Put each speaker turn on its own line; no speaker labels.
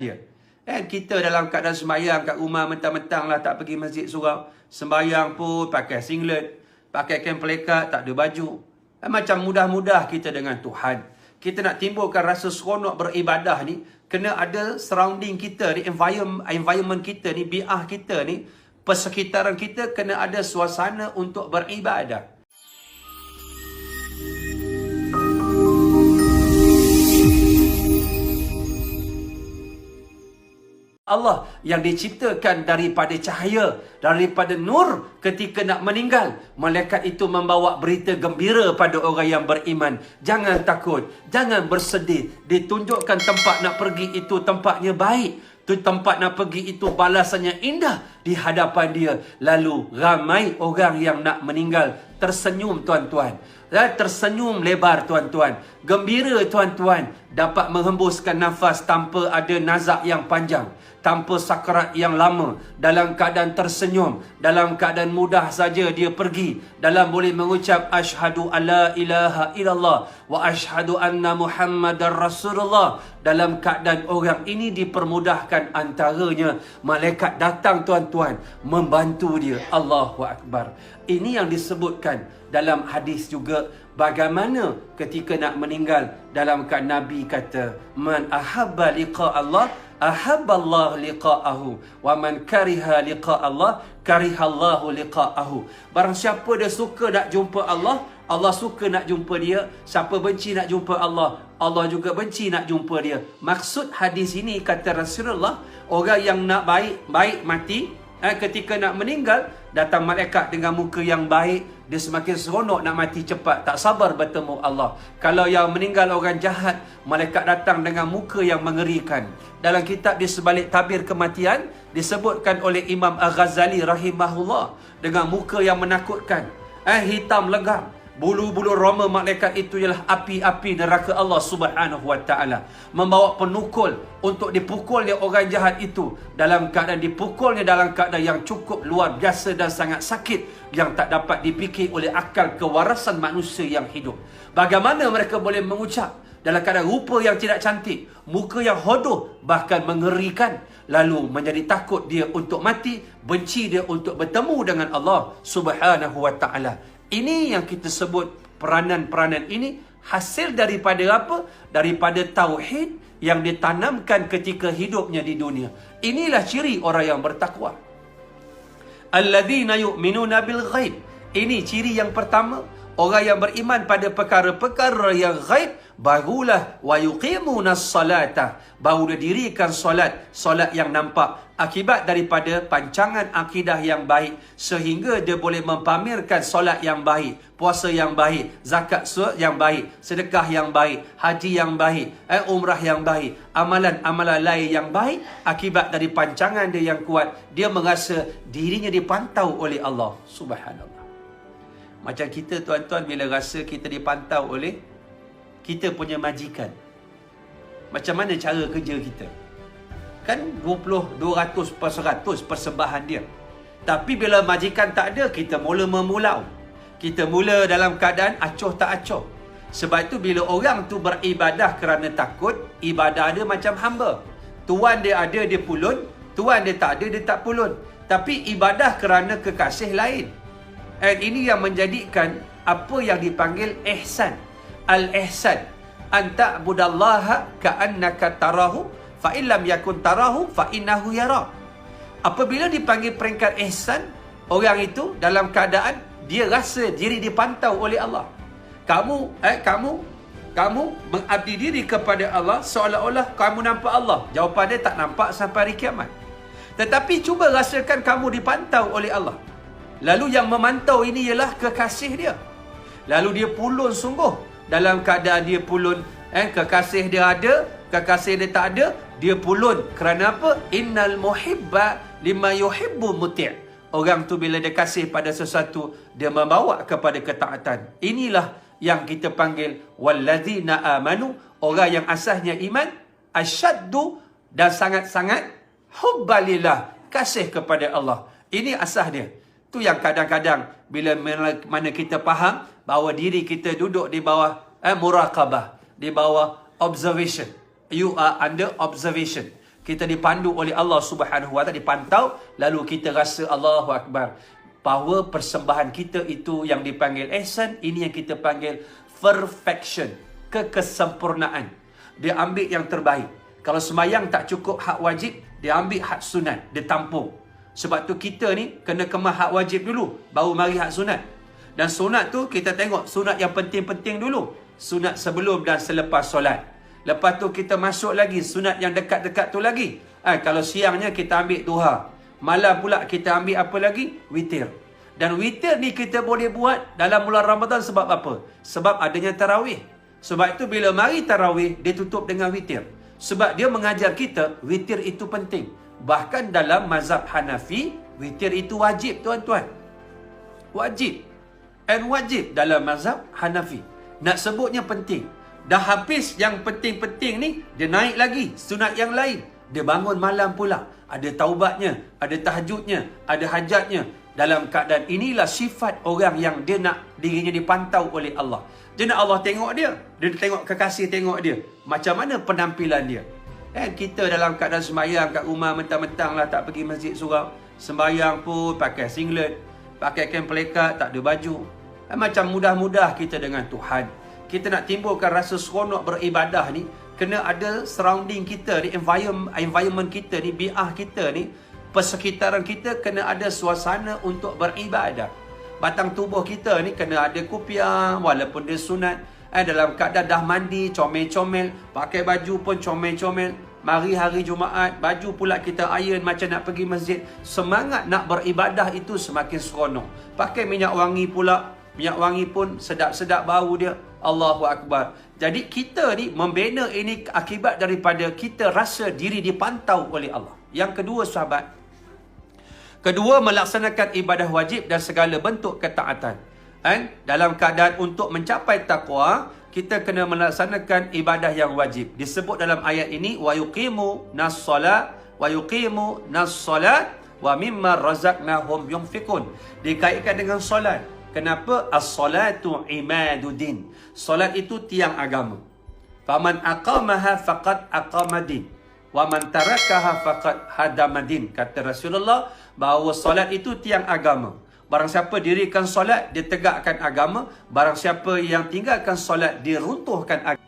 dia. Kita dalam keadaan sembahyang kat rumah mentang-mentang lah tak pergi masjid surau. Sembahyang pun pakai singlet, pakai kain pelekat, tak ada baju. Macam mudah-mudah kita dengan Tuhan. Kita nak timbulkan rasa seronok beribadah ni, kena ada surrounding kita ni, environment kita ni, bi'ah kita ni, persekitaran kita kena ada suasana untuk beribadah. Allah yang diciptakan daripada cahaya, daripada nur ketika nak meninggal. Malaikat itu membawa berita gembira pada orang yang beriman. Jangan takut, jangan bersedih. Ditunjukkan tempat nak pergi itu tempatnya baik. Tempat nak pergi itu balasannya indah di hadapan dia. Lalu ramai orang yang nak meninggal tersenyum tuan-tuan. Tersenyum lebar tuan-tuan. Gembira tuan-tuan. Dapat menghembuskan nafas tanpa ada nazak yang panjang, tanpa sakrat yang lama, dalam keadaan tersenyum, dalam keadaan mudah saja dia pergi, dalam boleh mengucap asyhadu alla ilaha illallah wa asyhadu anna muhammadar rasulullah. Dalam keadaan orang ini dipermudahkan, antaranya malaikat datang tuan-tuan membantu dia. Allahu akbar. Ini yang disebutkan dalam hadis juga, bagaimana ketika nak meninggal, dalam keadaan Nabi kata, man ahabba liqa Allah ahabballahu liqa'ahu wa man kariha liqa Allah karihallahu liqa'ahu. Barang siapa dia suka nak jumpa Allah, Allah suka nak jumpa dia. Siapa benci nak jumpa Allah, Allah juga benci nak jumpa dia. Maksud hadis ini, kata Rasulullah, orang yang nak baik mati, ketika nak meninggal, datang malaikat dengan muka yang baik, dia semakin seronok nak mati cepat, tak sabar bertemu Allah. Kalau yang meninggal orang jahat, malaikat datang dengan muka yang mengerikan. Dalam kitab di sebalik tabir kematian, disebutkan oleh Imam Al-Ghazali rahimahullah, dengan muka yang menakutkan, hitam legam. Bulu-bulu roma malaikat itu ialah api-api neraka Allah subhanahu wa ta'ala. Membawa penukul untuk dipukulnya orang jahat itu. Dalam keadaan dipukulnya dalam keadaan yang cukup luar biasa dan sangat sakit, yang tak dapat dipikir oleh akal kewarasan manusia yang hidup. Bagaimana mereka boleh mengucap dalam keadaan rupa yang tidak cantik, muka yang hodoh, bahkan mengerikan. Lalu menjadi takut dia untuk mati, benci dia untuk bertemu dengan Allah subhanahu wa ta'ala. Ini yang kita sebut peranan-peranan ini hasil daripada apa? Daripada tauhid yang ditanamkan ketika hidupnya di dunia. Inilah ciri orang yang bertakwa. Alladzina yu'minuna bil ghaib. Ini ciri yang pertama. Orang yang beriman pada perkara-perkara yang ghaib, barulah wa yuqimunas salata, baru dia dirikan solat yang nampak, akibat daripada pancangan akidah yang baik, sehingga dia boleh mempamerkan solat yang baik, puasa yang baik, zakat yang baik, sedekah yang baik, haji yang baik, umrah yang baik, amalan-amalan lain yang baik. Akibat dari pancangan dia yang kuat, dia merasa dirinya dipantau oleh Allah subhanallah. Macam kita tuan-tuan, bila rasa kita dipantau oleh kita punya majikan, macam mana cara kerja kita? Kan 20, 200 per 100 persembahan dia. Tapi bila majikan tak ada, kita mula memulau. Kita mula dalam keadaan acuh tak acuh. Sebab itu bila orang tu beribadah kerana takut, ibadah dia macam hamba. Tuan dia ada, dia pulun. Tuan dia tak ada, dia tak pulun. Tapi ibadah kerana kekasih lain. Dan ini yang menjadikan apa yang dipanggil ihsan. Al-ihsan, an ta'budallaha ka'annaka tarahu fa illam yakun tarahu fa innahu yara. Apabila dipanggil peringkat ihsan, orang itu dalam keadaan dia rasa diri dipantau oleh Allah. Kamu mengabdi diri kepada Allah seolah-olah kamu nampak Allah. Jawapan dia tak nampak sampai hari kiamat. Tetapi cuba rasakan kamu dipantau oleh Allah. Lalu yang memantau ini ialah kekasih dia. Lalu dia pulun sungguh. Dalam keadaan dia pulun, kekasih dia ada, kekasih dia tak ada, dia pulun. Kerana apa? Innal muhibba lima yuhibbu muti'. Orang tu bila dia kasih pada sesuatu, dia membawa kepada ketaatan. Inilah yang kita panggil walladzina amanu, orang yang asasnya iman, asyaddu, dan sangat-sangat hubbalillah, kasih kepada Allah. Ini asas dia. Tu yang kadang-kadang bila mana kita faham bahawa diri kita duduk di bawah muraqabah, di bawah observation. You are under observation. Kita dipandu oleh Allah Subhanahu Wa Taala, dipantau, lalu kita rasa Allahu Akbar. Bahawa persembahan kita itu yang dipanggil ihsan, ini yang kita panggil perfection, kekesempurnaan. Dia ambil yang terbaik. Kalau sembahyang tak cukup hak wajib, dia ambil hak sunat, dia tampung. Sebab tu kita ni kena kemas hak wajib dulu, baru mari hak sunat. Dan sunat tu kita tengok sunat yang penting-penting dulu. Sunat sebelum dan selepas solat. Lepas tu kita masuk lagi sunat yang dekat-dekat tu lagi. Kalau siangnya kita ambil duha. Malam pula kita ambil apa lagi? Witir. Dan witir ni kita boleh buat dalam bulan Ramadan sebab apa? Sebab adanya tarawih. Sebab itu bila mari tarawih, dia tutup dengan witir. Sebab dia mengajar kita, witir itu penting. Bahkan dalam mazhab Hanafi, witir itu wajib, tuan-tuan. Wajib. And wajib dalam mazhab Hanafi. Nak sebutnya penting. Dah habis yang penting-penting ni, dia naik lagi sunat yang lain. Dia bangun malam pula. Ada taubatnya, ada tahajudnya, ada hajatnya. Dalam keadaan inilah sifat orang yang dia nak dirinya dipantau oleh Allah. Dia nak Allah tengok dia. Dia tengok kekasih tengok dia. Macam mana penampilan dia. Kita dalam keadaan sembahyang kat rumah mentang-mentang lah tak pergi masjid surau. Sembahyang pun pakai singlet, pakai kain pelekat, tak ada baju. Macam mudah-mudah kita dengan Tuhan. Kita nak timbulkan rasa seronok beribadah ni, kena ada surrounding kita ni, environment kita ni, bi'ah kita ni, persekitaran kita kena ada suasana untuk beribadah. Batang tubuh kita ni kena ada kupiah, walaupun dia sunat. Dalam keadaan dah mandi, comel-comel, pakai baju pun comel-comel. Mari hari Jumaat, baju pula kita iron macam nak pergi masjid. Semangat nak beribadah itu semakin seronok. Pakai minyak wangi pula. Minyak wangi pun sedap-sedap bau dia. Allahu Akbar. Jadi kita ni membina ini akibat daripada kita rasa diri dipantau oleh Allah. Yang kedua sahabat. Kedua, melaksanakan ibadah wajib dan segala bentuk ketaatan. Dalam keadaan untuk mencapai taqwa, kita kena melaksanakan ibadah yang wajib. Disebut dalam ayat ini, wa yuqimu nas-salat wa yuqimu nas-salat wa mimma razaqnahum yunfikun. Dikaitkan dengan solat. Kenapa? As-salatu imaduddin. Solat itu tiang agama. Faman aqamaha faqad aqamadin. Wa man tarakaha faqad hadamadin. Kata Rasulullah bahawa solat itu tiang agama. Barang siapa dirikan solat, dia tegakkan agama. Barang siapa yang tinggalkan solat, dia runtuhkan agama.